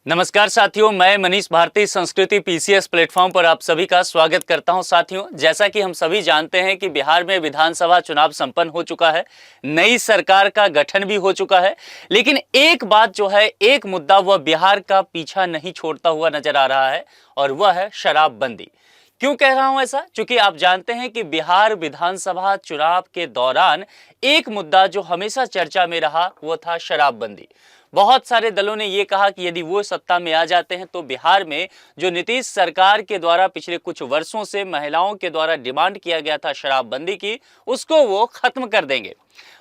नमस्कार साथियों, मैं मनीष भारती संस्कृति पीसीएस प्लेटफॉर्म पर आप सभी का स्वागत करता हूं। साथियों, जैसा कि हम सभी जानते हैं कि बिहार में विधानसभा चुनाव संपन्न हो चुका है, नई सरकार का गठन भी हो चुका है, लेकिन एक बात जो है, एक मुद्दा वह बिहार का पीछा नहीं छोड़ता हुआ नजर आ रहा है और वह है शराबबंदी। क्यों कह रहा हूं ऐसा? क्योंकि आप जानते हैं कि बिहार विधानसभा चुनाव के दौरान एक मुद्दा जो हमेशा चर्चा में रहा वो था शराबबंदी। बहुत सारे दलों ने यह कहा कि यदि वो सत्ता में आ जाते हैं तो बिहार में जो नीतीश सरकार के द्वारा पिछले कुछ वर्षों से महिलाओं के द्वारा डिमांड किया गया था शराबबंदी की, उसको वो खत्म कर देंगे।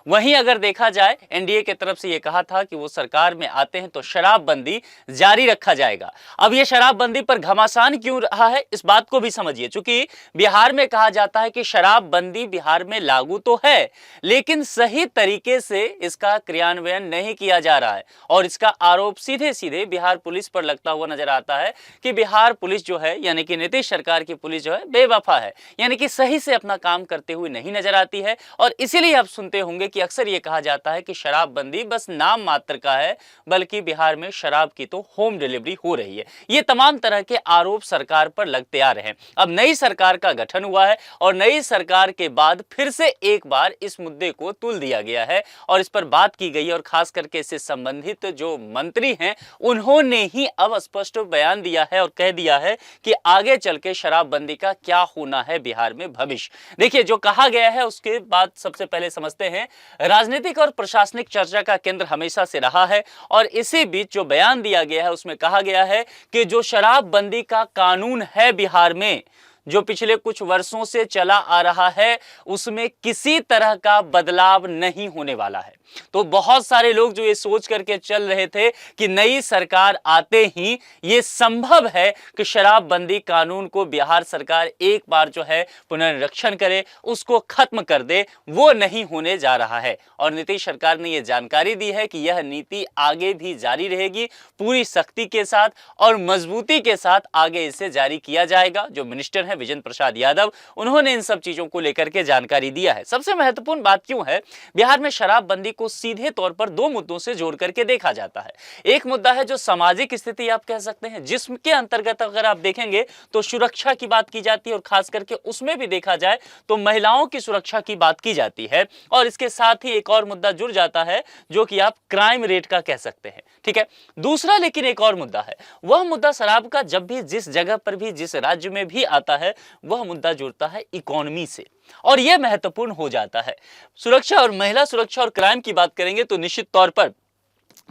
वहीं अगर देखा जाए, एनडीए की तरफ से यह कहा था कि वो सरकार में आते हैं तो शराबबंदी जारी रखा जाएगा। अब ये शराबबंदी पर घमासान क्यों रहा है, इस बात को भी समझिए। चूंकि बिहार में कहा जाता है कि शराबबंदी बिहार में लागू तो है, लेकिन सही तरीके से इसका क्रियान्वयन नहीं किया जा रहा है और इसका आरोप सीधे सीधे बिहार पुलिस पर लगता हुआ नजर आता है कि बिहार पुलिस जो है, यानी कि नीतीश सरकार की पुलिस जो है, बेवफा है, यानी कि सही से अपना काम करते हुए नहीं नजर आती है। और इसीलिए आप सुनते होंगे कि अक्सर यह कहा जाता है कि शराबबंदी बस नाम मात्र का है, बल्कि बिहार में शराब की तो होम डिलीवरी हो रही है। ये तमाम तरह के आरोप सरकार पर लगते आ रहे हैं। अब नई सरकार का गठन हुआ है और नई सरकार के बाद फिर से एक बार इस मुद्दे को तुल दिया गया है और इस पर बात की गई है और खास करके इससे संबंधित जो मंत्री हैं उन्होंने ही अब स्पष्ट बयान दिया है और कह दिया है कि आगे चल के शराबबंदी का क्या होना है बिहार में भविष्य। देखिए, जो कहा गया है उसके बाद सबसे पहले समझते हैं। राजनीतिक और प्रशासनिक चर्चा का केंद्र हमेशा से रहा है और इसी बीच जो बयान दिया गया है उसमें कहा गया है कि जो शराबबंदी का कानून है बिहार में, जो पिछले कुछ वर्षों से चला आ रहा है, उसमें किसी तरह का बदलाव नहीं होने वाला है। तो बहुत सारे लोग जो ये सोच करके चल रहे थे कि नई सरकार आते ही ये संभव है कि शराबबंदी कानून को बिहार सरकार एक बार जो है पुनर्निरीक्षण करे, उसको खत्म कर दे, वो नहीं होने जा रहा है। और नीतीश सरकार ने यह जानकारी दी है कि यह नीति आगे भी जारी रहेगी, पूरी सख्ती के साथ और मजबूती के साथ आगे इसे जारी किया जाएगा। जो मिनिस्टर है विजेंद्र प्रसाद यादव, उन्होंने इन सब चीजों को लेकर के जानकारी दिया है। सबसे महत्वपूर्ण बात क्यों है, बिहार में शराबबंदी को सीधे तौर पर दो मुद्दों से जोड़ करके देखा जाता है। एक मुद्दा है जो सामाजिक स्थिति आप कह सकते हैं, जिसके अंतर्गत अगर आप देखेंगे तो सुरक्षा की बात की जाती है और खास करके उसमें भी देखा जाए तो महिलाओं की सुरक्षा की बात की जाती है। और इसके साथ ही एक और मुद्दा जुड़ जाता है जो कि आप क्राइम रेट का कह सकते हैं। ठीक है, दूसरा लेकिन एक और मुद्दा है, वह मुद्दा शराब का जब भी जिस जगह पर भी जिस राज्य में भी आता है, वह मुद्दा जुड़ता है इकोनॉमी से और यह महत्वपूर्ण हो जाता है। सुरक्षा और महिला सुरक्षा और क्राइम की बात करेंगे तो निश्चित तौर पर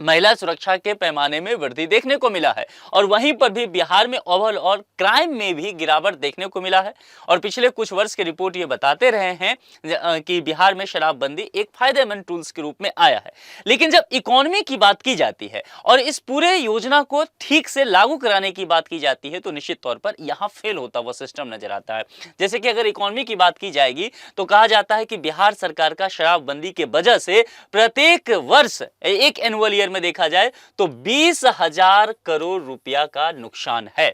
महिला सुरक्षा के पैमाने में वृद्धि देखने को मिला है और वहीं पर भी बिहार में ओवरऑल क्राइम में भी गिरावट देखने को मिला है। और पिछले कुछ वर्ष की रिपोर्ट ये बताते रहे हैं कि बिहार में शराबबंदी एक फायदेमंद टूल्स के रूप में आया है। लेकिन जब इकोनॉमी की बात की जाती है और इस पूरे योजना को ठीक से लागू कराने की बात की जाती है तो निश्चित तौर पर यहां फेल होता हुआ सिस्टम नजर आता है। जैसे कि अगर इकोनॉमी की बात की जाएगी तो कहा जाता है कि बिहार सरकार का शराबबंदी के वजह से प्रत्येक वर्ष एक एनुअल ईयर में देखा जाए तो 20,000 करोड़ रुपया का नुकसान है,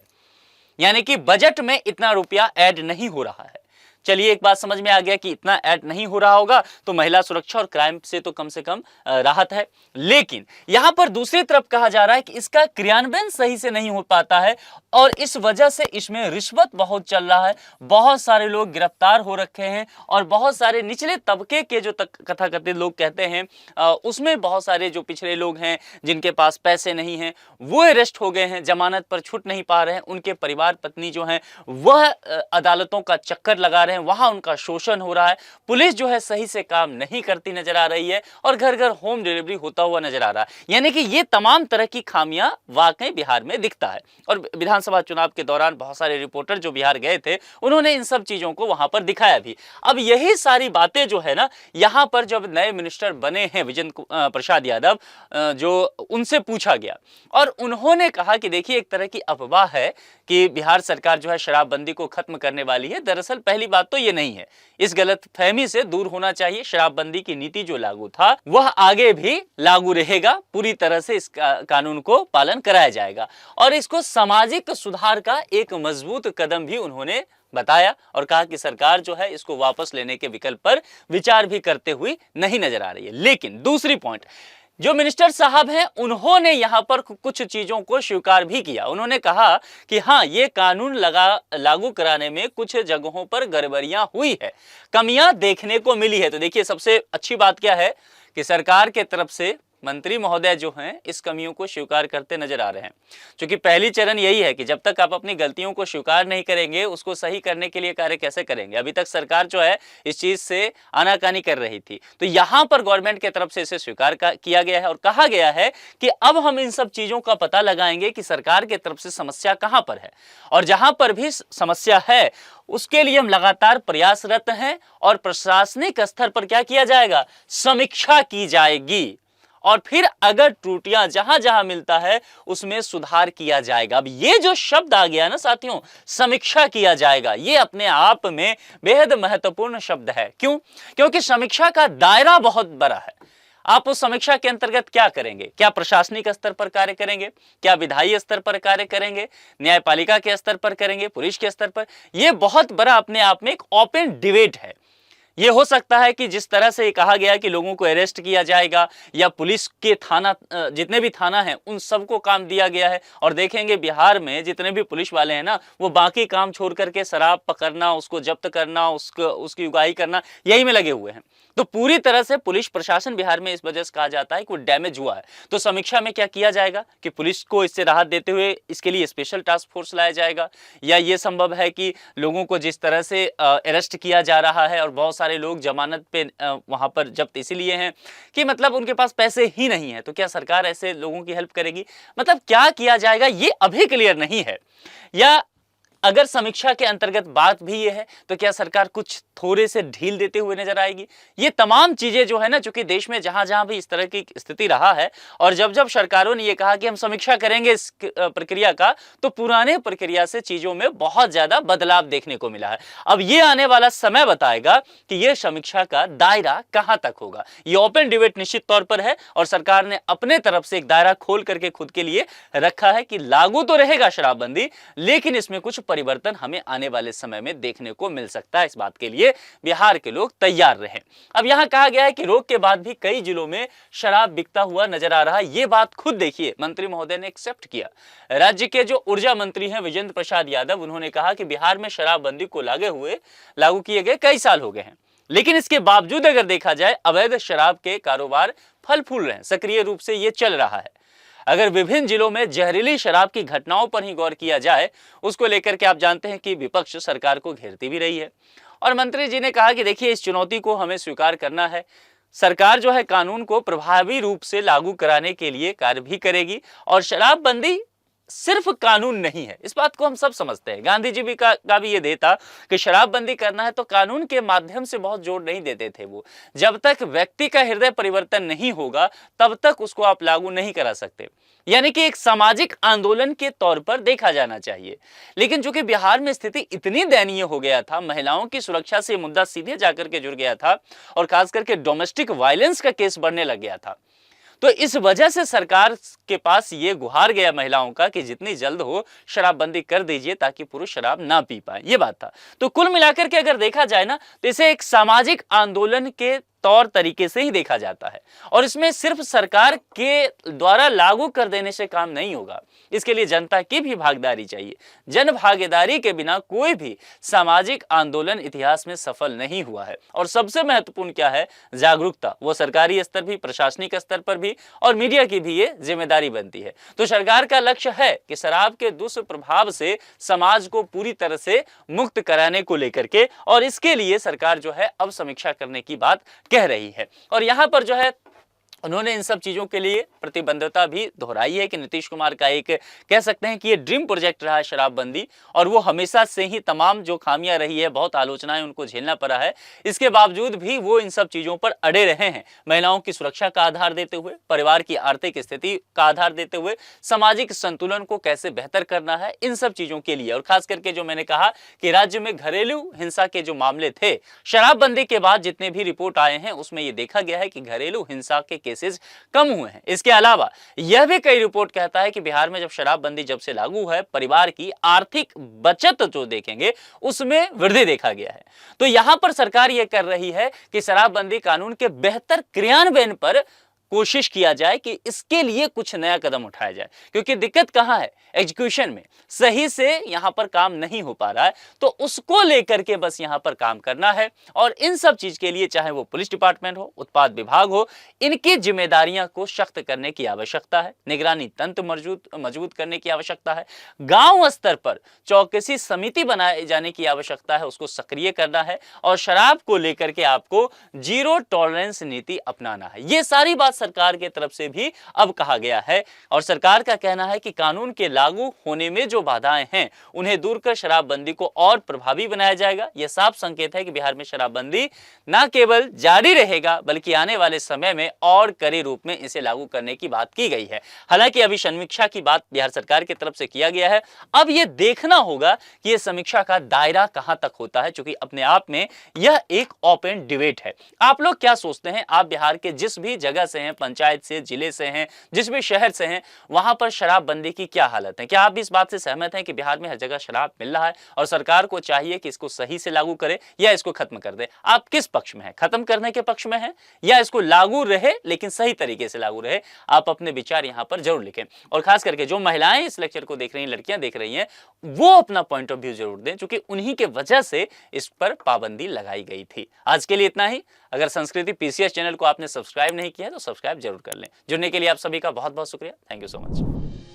यानी कि बजट में इतना रुपया ऐड नहीं हो रहा है। चलिए, एक बात समझ में आ गया कि इतना ऐड नहीं हो रहा होगा तो महिला सुरक्षा और क्राइम से तो कम से कम राहत है। लेकिन यहां पर दूसरी तरफ कहा जा रहा है कि इसका क्रियान्वयन सही से नहीं हो पाता है और इस वजह से इसमें रिश्वत बहुत चल रहा है। बहुत सारे लोग गिरफ्तार हो रखे हैं और बहुत सारे निचले तबके के जो कथाकथित लोग कहते हैं उसमें बहुत सारे जो पिछड़े लोग हैं जिनके पास पैसे नहीं हैं वो अरेस्ट हो गए हैं, जमानत पर छूट नहीं पा रहे हैं। उनके परिवार पत्नी जो हैं वह अदालतों का चक्कर लगा रहे हैं, वहां उनका शोषण हो रहा है। पुलिस जो है सही से काम नहीं करती नजर आ रही है और घर घर होम डिलीवरी होता हुआ नजर आ रहा है। यानी कि ये तमाम तरह की खामियां वाकई बिहार में दिखता है। और विधानसभा चुनाव के दौरान बहुत सारे रिपोर्टर जो बिहार गए थे उन्होंने इन सब चीजों को वहां पर दिखाया भी। अब यही सारी बातें जो है ना, यहां पर जब नए मिनिस्टर बने हैं विजेंद्र प्रसाद यादव, जो उनसे पूछा गया और उन्होंने कहा कि देखिए, एक तरह की अफवाह है कि बिहार सरकार जो है शराबबंदी को खत्म करने वाली है। दरअसल पहली बात तो ये नहीं है, इस गलतफहमी से दूर होना चाहिए। शराबबंदी की नीति जो लागू था वह आगे भी लागू रहेगा, पूरी तरह से इस कानून को पालन कराया जाएगा और इसको सामाजिक सुधार का एक मजबूत कदम भी उन्होंने बताया और कहा कि सरकार जो है इसको वापस लेने के विकल्प पर विचार भी करते हुए नहीं नजर आ रही है। लेकिन दूसरी पॉइंट जो मिनिस्टर साहब हैं उन्होंने यहां पर कुछ चीजों को स्वीकार भी किया। उन्होंने कहा कि हाँ, ये कानून लागू कराने में कुछ जगहों पर गड़बड़ियां हुई है, कमियां देखने को मिली है। तो देखिए, सबसे अच्छी बात क्या है कि सरकार के तरफ से मंत्री महोदय जो हैं इस कमियों को स्वीकार करते नजर आ रहे हैं। क्योंकि पहली चरण यही है कि जब तक आप अपनी गलतियों को स्वीकार नहीं करेंगे, उसको सही करने के लिए कार्य कैसे करेंगे। अभी तक सरकार जो है इस चीज से आनाकानी कर रही थी, तो यहां पर गवर्नमेंट की तरफ से इसे स्वीकार किया गया है और कहा गया है कि अब हम इन सब चीजों का पता लगाएंगे कि सरकार की तरफ से समस्या कहां पर है, और जहां पर भी समस्या है उसके लिए हम लगातार प्रयासरत हैं और प्रशासनिक स्तर पर क्या किया जाएगा, समीक्षा की जाएगी, और फिर अगर त्रुटियां जहां जहां मिलता है उसमें सुधार किया जाएगा। अब ये जो शब्द आ गया ना साथियों, समीक्षा किया जाएगा, ये अपने आप में बेहद महत्वपूर्ण शब्द है। क्यों? क्योंकि समीक्षा का दायरा बहुत बड़ा है। आप उस समीक्षा के अंतर्गत क्या करेंगे? क्या प्रशासनिक स्तर पर कार्य करेंगे, क्या विधायी स्तर पर कार्य करेंगे, न्यायपालिका के स्तर पर करेंगे, पुलिस के स्तर पर? यह बहुत बड़ा अपने आप में एक ओपन डिबेट है। ये हो सकता है कि जिस तरह से ये कहा गया कि लोगों को अरेस्ट किया जाएगा या पुलिस के थाना, जितने भी थाना हैं उन सबको काम दिया गया है, और देखेंगे बिहार में जितने भी पुलिस वाले हैं ना, वो बाकी काम छोड़ करके शराब पकड़ना, उसको जब्त करना, उसकी उगाही करना, यही में लगे हुए हैं। तो पूरी तरह से पुलिस प्रशासन बिहार में इस वजह से कहा जाता है कि वो डैमेज हुआ है। तो समीक्षा में क्या किया जाएगा कि पुलिस को इससे राहत देते हुए इसके लिए स्पेशल टास्क फोर्स लाया जाएगा, या ये संभव है कि लोगों को जिस तरह से अरेस्ट किया जा रहा है और बहुत सारे लोग जमानत पे वहां पर जब्त इसीलिए हैं कि मतलब उनके पास पैसे ही नहीं है, तो क्या सरकार ऐसे लोगों की हेल्प करेगी? मतलब क्या किया जाएगा ये अभी क्लियर नहीं है। या अगर समीक्षा के अंतर्गत बात भी ये है तो क्या सरकार कुछ थोड़े से ढील देते हुए नजर आएगी? ये तमाम चीजें जो है ना, चूंकि देश में जहां जहां भी इस तरह की स्थिति रहा है और जब जब सरकारों ने ये कहा कि हम समीक्षा करेंगे इस प्रक्रिया का, तो पुराने प्रक्रिया से चीजों में बहुत ज्यादा बदलाव देखने को मिला है। अब ये आने वाला समय बताएगा कि यह समीक्षा का दायरा कहां तक होगा। ये ओपन डिबेट निश्चित तौर पर है और सरकार ने अपने तरफ से एक दायरा खोल करके खुद के लिए रखा है कि लागू तो रहेगा शराबबंदी, लेकिन इसमें कुछ परिवर्तन हमें आने वाले समय में देखने को मिल सकता है। इस बात के लिए बिहार के लोग तैयार रहें। अब यहां कहा गया है कि रोक के बाद भी कई जिलों में शराब बिकता हुआ नजर आ रहा है। यह बात खुद देखिए मंत्री महोदय ने एक्सेप्ट किया। राज्य के जो ऊर्जा मंत्री हैं विजेंद्र प्रसाद यादव, उन्होंने कहा कि बिहार में शराबबंदी को लागू किए गए कई साल हो गए हैं, लेकिन इसके बावजूद अगर देखा जाए अवैध शराब के कारोबार फल फूल रहे हैं, सक्रिय रूप से यह चल रहा है। अगर विभिन्न जिलों में जहरीली शराब की घटनाओं पर ही गौर किया जाए, उसको लेकर के आप जानते हैं कि विपक्ष सरकार को घेरती भी रही है। और मंत्री जी ने कहा कि देखिए, इस चुनौती को हमें स्वीकार करना है। सरकार जो है कानून को प्रभावी रूप से लागू कराने के लिए कार्य भी करेगी, और शराबबंदी सिर्फ कानून नहीं है, इस बात को हम सब समझते हैं। गांधी जी भी का भी ये देता कि शराबबंदी करना है तो कानून के माध्यम से बहुत जोर नहीं देते थे वो। जब तक व्यक्ति का हृदय परिवर्तन नहीं होगा तब तक उसको आप लागू नहीं करा सकते, यानी कि एक सामाजिक आंदोलन के तौर पर देखा जाना चाहिए। लेकिन चूंकि बिहार में स्थिति इतनी दयनीय हो गया था, महिलाओं की सुरक्षा से मुद्दा सीधे जाकर के जुड़ गया था और खास करके डोमेस्टिक वायलेंस का केस बढ़ने लग गया था, तो इस वजह से सरकार के पास ये गुहार गया महिलाओं का कि जितनी जल्द हो शराबबंदी कर दीजिए ताकि पुरुष शराब ना पी पाए, ये बात था। तो कुल मिलाकर के अगर देखा जाए ना, तो इसे एक सामाजिक आंदोलन के तौर तरीके से ही देखा जाता है, और इसमें सिर्फ सरकार के द्वारा लागू कर देने से काम नहीं होगा, इसके लिए जनता की भी भागीदारी चाहिए। जन भागीदारी के बिना कोई भी सामाजिक आंदोलन इतिहास में सफल नहीं हुआ है। और सबसे महत्वपूर्ण क्या है, जागरूकता, वो सरकारी स्तर भी, प्रशासनिक स्तर पर भी, और मीडिया की भी ये जिम्मेदारी बनती है। तो सरकार का लक्ष्य है कि शराब के दुष्प्रभाव से समाज को पूरी तरह से मुक्त कराने को लेकर के, और इसके लिए सरकार जो है अब समीक्षा करने की बात कह रही है। और यहां पर जो है उन्होंने इन सब चीजों के लिए प्रतिबद्धता भी दोहराई है कि नीतीश कुमार का एक कह सकते हैं कि ये ड्रीम प्रोजेक्ट रहा है शराबबंदी, और वो हमेशा से ही तमाम जो खामियां रही है, बहुत आलोचनाएं उनको झेलना पड़ा है, इसके बावजूद भी वो इन सब चीजों पर अड़े रहे हैं। महिलाओं की सुरक्षा का आधार देते हुए, परिवार की आर्थिक स्थिति का आधार देते हुए, सामाजिक संतुलन को कैसे बेहतर करना है, इन सब चीजों के लिए। और खास करके जो मैंने कहा कि राज्य में घरेलू हिंसा के जो मामले थे, शराबबंदी के बाद जितने भी रिपोर्ट आए हैं उसमें यह देखा गया है कि घरेलू हिंसा के केसेस कम हुए हैं। इसके अलावा यह भी कई रिपोर्ट कहता है कि बिहार में जब शराबबंदी जब से लागू है, परिवार की आर्थिक बचत जो देखेंगे उसमें वृद्धि देखा गया है। तो यहां पर सरकार यह कर रही है कि शराबबंदी कानून के बेहतर क्रियान्वयन पर कोशिश किया जाए कि इसके लिए कुछ नया कदम उठाया जाए, क्योंकि दिक्कत कहां है, एग्जीक्यूशन में सही से यहां पर काम नहीं हो पा रहा है। तो उसको लेकर के बस यहां पर काम करना है और इन सब चीज के लिए चाहे वो पुलिस डिपार्टमेंट हो, उत्पाद विभाग हो, इनकी जिम्मेदारियां को सख्त करने की आवश्यकता है, निगरानी तंत्र मजबूत करने की आवश्यकता है, गांव स्तर पर चौकसी समिति बनाए जाने की आवश्यकता है, उसको सक्रिय करना है और शराब को लेकर के आपको जीरो टॉलरेंस नीति अपनाना है। यह सारी बात सरकार की तरफ से भी अब कहा गया है और सरकार का कहना है कि कानून के लागू होने में जो बाधाएं हैं उन्हें दूर कर शराबबंदी को और प्रभावी बनाया जाएगा। यह साफ संकेत है कि बिहार में शराबबंदी न केवल जारी रहेगा बल्कि आने वाले समय में और कड़े रूप में इसे लागू करने की बात की गई है। हालांकि अभी समीक्षा की बात बिहार सरकार की तरफ से किया गया है। अब यह देखना होगा कि यह समीक्षा का दायरा कहां तक होता है, क्योंकि अपने आप में यह एक ओपन डिबेट है। आप लोग क्या सोचते हैं? आप बिहार के जिस भी जगह से हैं, पंचायत से, जिले से हैं, जिस भी शहर से हैं, वहां पर शराबबंदी की क्या हालत है? क्या आप इस बात से सहमत हैं कि बिहार में हर जगह शराब मिल रहा है और सरकार को चाहिए कि इसको सही से लागू करे या इसको खत्म कर दे? आप किस पक्ष में हैं? खत्म करने के पक्ष में हैं या इसको लागू रहे लेकिन सही तरीके से लागू रहे? आप अपने विचार यहां पर जरूर लिखें और खास करके जो महिलाएं इस लेक्चर को देख रही हैं, लड़कियां देख रही हैं, वो अपना पॉइंट ऑफ व्यू जरूर दें, क्योंकि उन्हीं के वजह से इस पर पाबंदी लगाई गई थी। आज के लिए इतना ही। अगर संस्कृति पीसीएस चैनल को आपने सब्सक्राइब नहीं किया तो सब्सक्राइब जरूर कर लें। जुड़ने के लिए आप सभी का बहुत बहुत शुक्रिया। Thank you so much.